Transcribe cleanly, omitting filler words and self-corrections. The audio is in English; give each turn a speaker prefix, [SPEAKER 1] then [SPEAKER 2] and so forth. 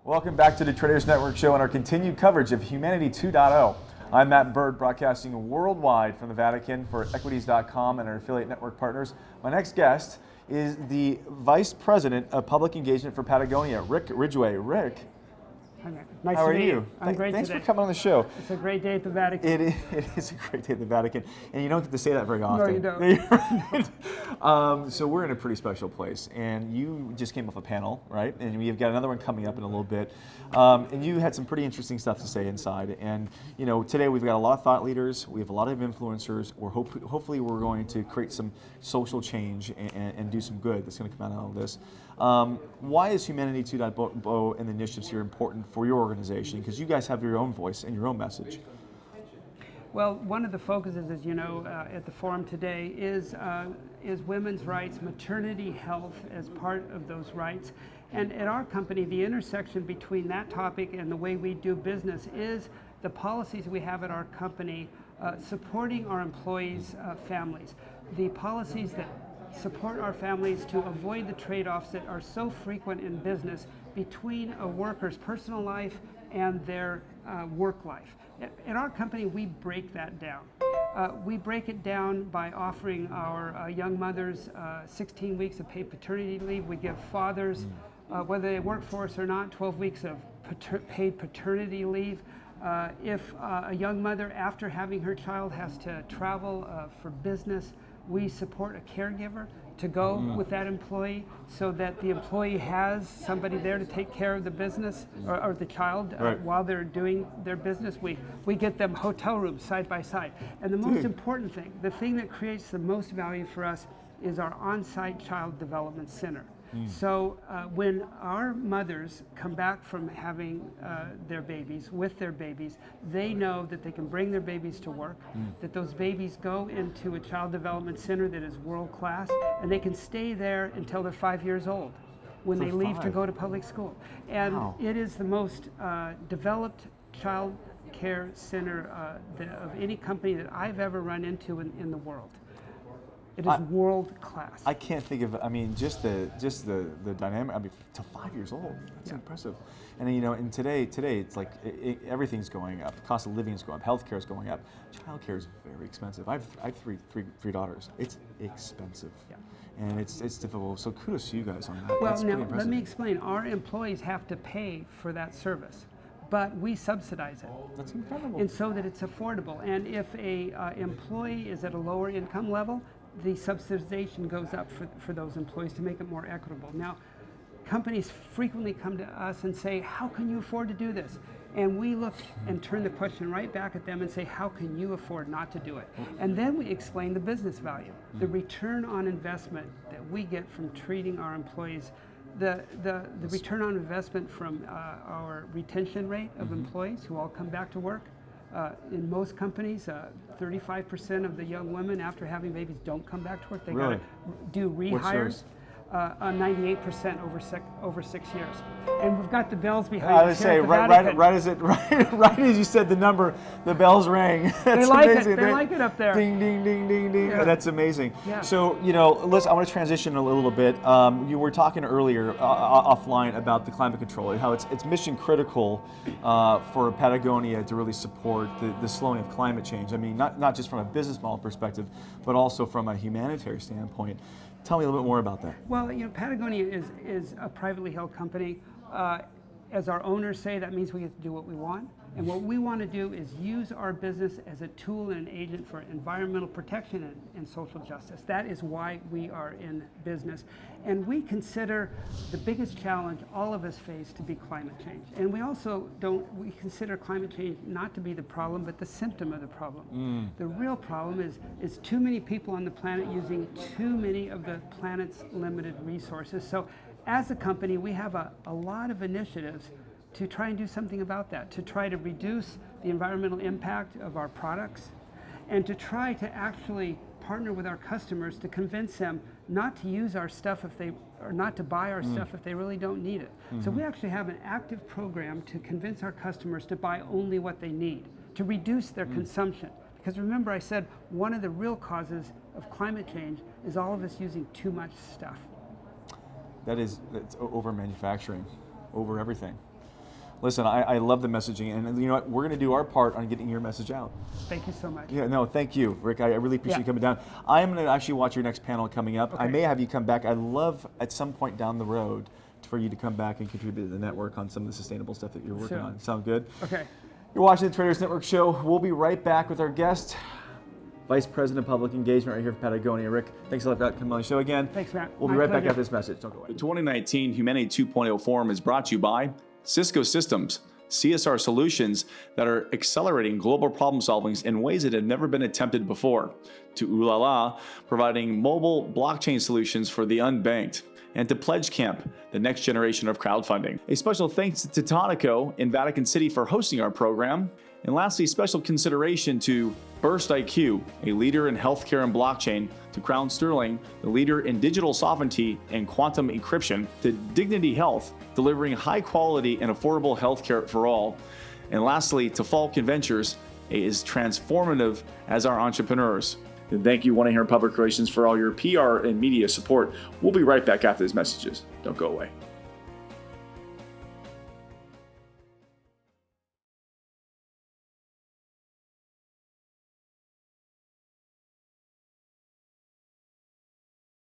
[SPEAKER 1] Welcome back to the Traders Network Show and our continued coverage of Humanity 2.0. I'm Matt Bird, broadcasting worldwide from the Vatican for equities.com and our affiliate network partners. My next guest is the Vice President of Public Engagement for Patagonia, Rick Ridgeway. Rick,
[SPEAKER 2] Nice
[SPEAKER 1] how
[SPEAKER 2] to
[SPEAKER 1] are
[SPEAKER 2] meet
[SPEAKER 1] you?
[SPEAKER 2] I'm great
[SPEAKER 1] Thanks
[SPEAKER 2] today.
[SPEAKER 1] for coming on the show.
[SPEAKER 2] It's a great day at the Vatican.
[SPEAKER 1] It is a great day at the Vatican, and you don't get to say that very often.
[SPEAKER 2] No, you don't.
[SPEAKER 1] So we're in a pretty special place, and you just came off a panel, right? And we've got another one coming up in a little bit. And you had some pretty interesting stuff to say inside. And you know, today we've got a lot of thought leaders, we have a lot of influencers. Hopefully we're going to create some social change and do some good that's going to come out of all this. Why is Humanity 2.0 and the initiatives here important for your organization? Because you guys have your own voice and your own message.
[SPEAKER 2] Well, one of the focuses, as you know, at the forum today is women's rights, maternity health as part of those rights. And at our company, the intersection between that topic and the way we do business is the policies we have at our company supporting our employees' families. The policies that support our families to avoid the trade-offs that are so frequent in business between a worker's personal life and their work life. At our company, we break that down. We break it down by offering our young mothers 16 weeks of paid paternity leave. We give fathers, whether they work for us or not, 12 weeks of paid paternity leave. If a young mother, after having her child, has to travel for business, we support a caregiver to go with that employee so that the employee has somebody there to take care of the business or the child while they're doing their business. We get them hotel rooms side by side. And the most important thing, the thing that creates the most value for us is our on-site child development center. So when our mothers come back from having their babies, with their babies, they know that they can bring their babies to work, that those babies go into a child development center that is world class, and they can stay there until they're 5 years old when they leave to go to public school. And it is the most developed child care center of any company that I've ever run into in the world. It is world class.
[SPEAKER 1] I can't think of. I mean, just the dynamic. I mean, to 5 years old, that's impressive. And you know, and today it's like everything's going up. The cost of living is going up. Healthcare is going up. Childcare is very expensive. I have three daughters. It's expensive, and it's difficult. So kudos to you guys on that.
[SPEAKER 2] Well, now let me explain. Our employees have to pay for that service, but we subsidize it.
[SPEAKER 1] That's incredible.
[SPEAKER 2] And so that it's affordable. And if a employee is at a lower income level, the subsidization goes up for those employees to make it more equitable. Now, companies frequently come to us and say, how can you afford to do this? And we look and turn the question right back at them and say, how can you afford not to do it? And then we explain the business value, the return on investment that we get from treating our employees, the return on investment from our retention rate of employees who all come back to work. In most companies, 35% of the young women after having babies don't come back to work. They got to do rehires. 98% over 6 years. And we've got the bells behind us.
[SPEAKER 1] I would say, right as you said the number, the bells rang. That's
[SPEAKER 2] they like
[SPEAKER 1] amazing.
[SPEAKER 2] it. They like it up there.
[SPEAKER 1] Ding, ding, ding, ding, ding.
[SPEAKER 2] Yeah.
[SPEAKER 1] That's amazing.
[SPEAKER 2] Yeah.
[SPEAKER 1] So, you know, listen, I want to transition a little bit. You were talking earlier offline about the climate control and how it's mission critical for Patagonia to really support the slowing of climate change. I mean, not just from a business model perspective, but also from a humanitarian standpoint. Tell me a little bit more about that.
[SPEAKER 2] Well, you know, Patagonia is a privately held company. As our owners say, that means we get to do what we want. And what we want to do is use our business as a tool and an agent for environmental protection and social justice. That is why we are in business. And we consider the biggest challenge all of us face to be climate change. And we also we consider climate change not to be the problem, but the symptom of the problem. The real problem is too many people on the planet using too many of the planet's limited resources. So as a company, we have a lot of initiatives to try and do something about that, to try to reduce the environmental impact of our products, and to try to actually partner with our customers to convince them not to use our stuff or not to buy our stuff if they really don't need it. So we actually have an active program to convince our customers to buy only what they need, to reduce their consumption. Because remember I said one of the real causes of climate change is all of us using too much stuff.
[SPEAKER 1] That's over manufacturing, over everything. Listen, I love the messaging, and you know what? We're going to do our part on getting your message out.
[SPEAKER 2] Thank you so much.
[SPEAKER 1] Yeah, no, thank you, Rick. I really appreciate you coming down. I am going to actually watch your next panel coming up.
[SPEAKER 2] Okay.
[SPEAKER 1] I may have you come back. I'd love at some point down the road for you to come back and contribute to the network on some of the sustainable stuff that you're working on. Sound good?
[SPEAKER 2] Okay.
[SPEAKER 1] You're watching the Traders Network show. We'll be right back with our guest, Vice President of Public Engagement right here from Patagonia. Rick, thanks a lot for coming on the show again.
[SPEAKER 2] Thanks, Matt.
[SPEAKER 1] We'll be right back after this message. Don't go away.
[SPEAKER 3] The 2019 Humanity 2.0 Forum is brought to you by Cisco Systems, CSR solutions that are accelerating global problem solvings in ways that have never been attempted before, to Ulala, providing mobile blockchain solutions for the unbanked, and to Pledge Camp, the next generation of crowdfunding. A special thanks to Tonico in Vatican City for hosting our program. And lastly, special consideration to Burst IQ, a leader in healthcare and blockchain, to Crown Sterling, the leader in digital sovereignty and quantum encryption, to Dignity Health, delivering high quality and affordable healthcare for all. And lastly, to Falcon Ventures, is transformative as our entrepreneurs. And thank you, 1-800 Public Relations, for all your PR and media support. We'll be right back after these messages. Don't go away.